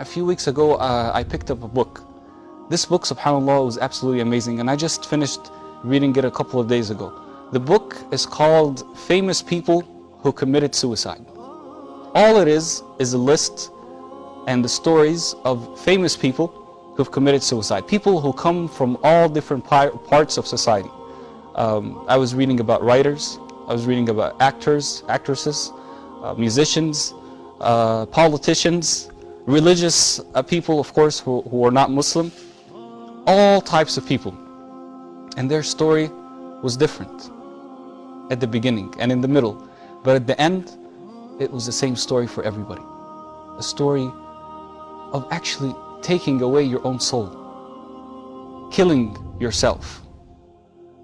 A few weeks ago, I picked up a book. This book, subhanAllah, was absolutely amazing, and I just finished reading it a couple of days ago. The book is called Famous People Who Committed Suicide. All it is a list and the stories of famous people who've committed suicide. People who come from all different parts of society. I was reading about writers, I was reading about actors, actresses, musicians, politicians, religious people, of course, who are not Muslim. All types of people. And their story was different at the beginning and in the middle. But at the end, it was the same story for everybody. A story of actually taking away your own soul, killing yourself.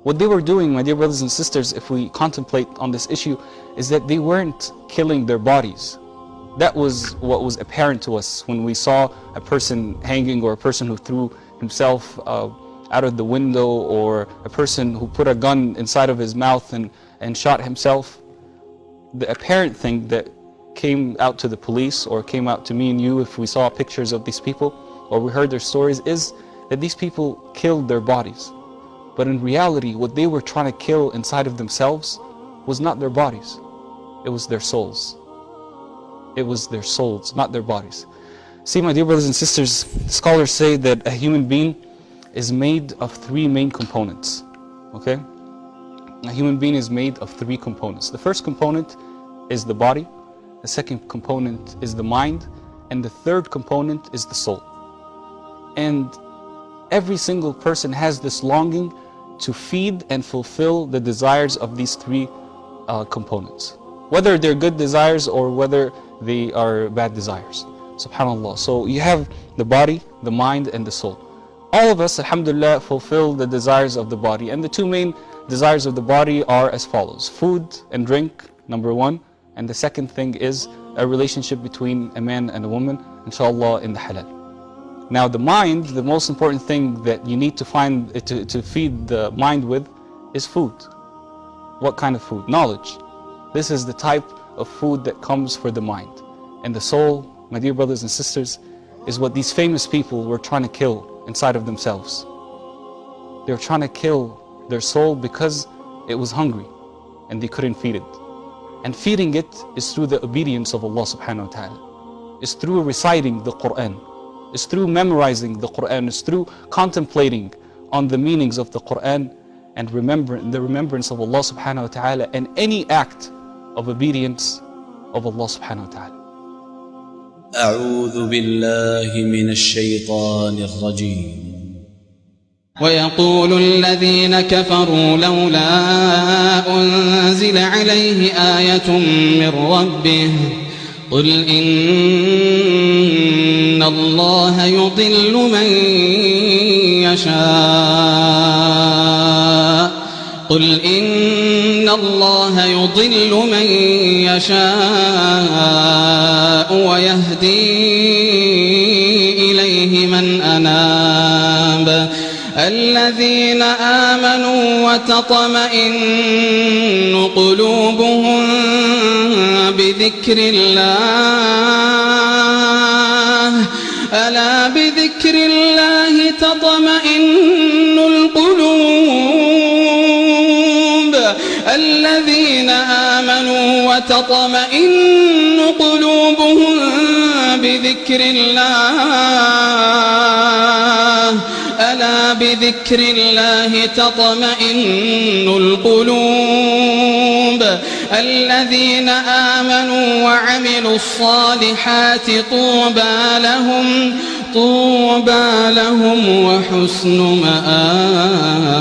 What they were doing, my dear brothers and sisters, if we contemplate on this issue, is that they weren't killing their bodies. That was what was apparent to us when we saw a person hanging, or a person who threw himself out of the window, or a person who put a gun inside of his mouth and shot himself. The apparent thing that came out to the police, or came out to me and you if we saw pictures of these people, or we heard their stories, is that these people killed their bodies. But in reality, what they were trying to kill inside of themselves was not their bodies. It was their souls. It was their souls, not their bodies. See, my dear brothers and sisters, scholars say that a human being is made of three main components. Okay? A human being is made of three components. The first component is the body, the second component is the mind, and the third component is the soul. And every single person has this longing to feed and fulfill the desires of these three components. Whether they're good desires or whether they are bad desires. SubhanAllah. So you have the body, the mind, and the soul. All of us, alhamdulillah, fulfill the desires of the body. And the two main desires of the body are as follows: food and drink, number one. And the second thing is a relationship between a man and a woman, inshallah, in the halal. Now the mind, the most important thing that you need to find to feed the mind with is food. What kind of food? Knowledge. This is the type of food that comes for the mind. And the soul, my dear brothers and sisters, is what these famous people were trying to kill inside of themselves. They were trying to kill their soul because it was hungry and they couldn't feed it. And feeding it is through the obedience of Allah subhanahu wa ta'ala. It's through reciting the Quran. It's through memorizing the Quran. It's through contemplating on the meanings of the Quran and the remembrance of Allah subhanahu wa ta'ala, and any act of obedience of Allah subhanahu wa ta'ala. أعوذ بالله من الشيطان الرجيم. ويقول الذين كفروا لولا أنزل عليه آية من ربه قل إن الله يضل من يشاء قل إن الله يضل من يشاء ويهدي إليه من أناب الذين آمنوا وتطمئن قلوبهم بذكر الله ألا بذكر الله تطمئن القلوب الذين آمنوا وتطمئن قلوبهم بذكر الله ألا بذكر الله تطمئن القلوب الذين آمنوا وعملوا الصالحات طوبى لهم وحسن مآب.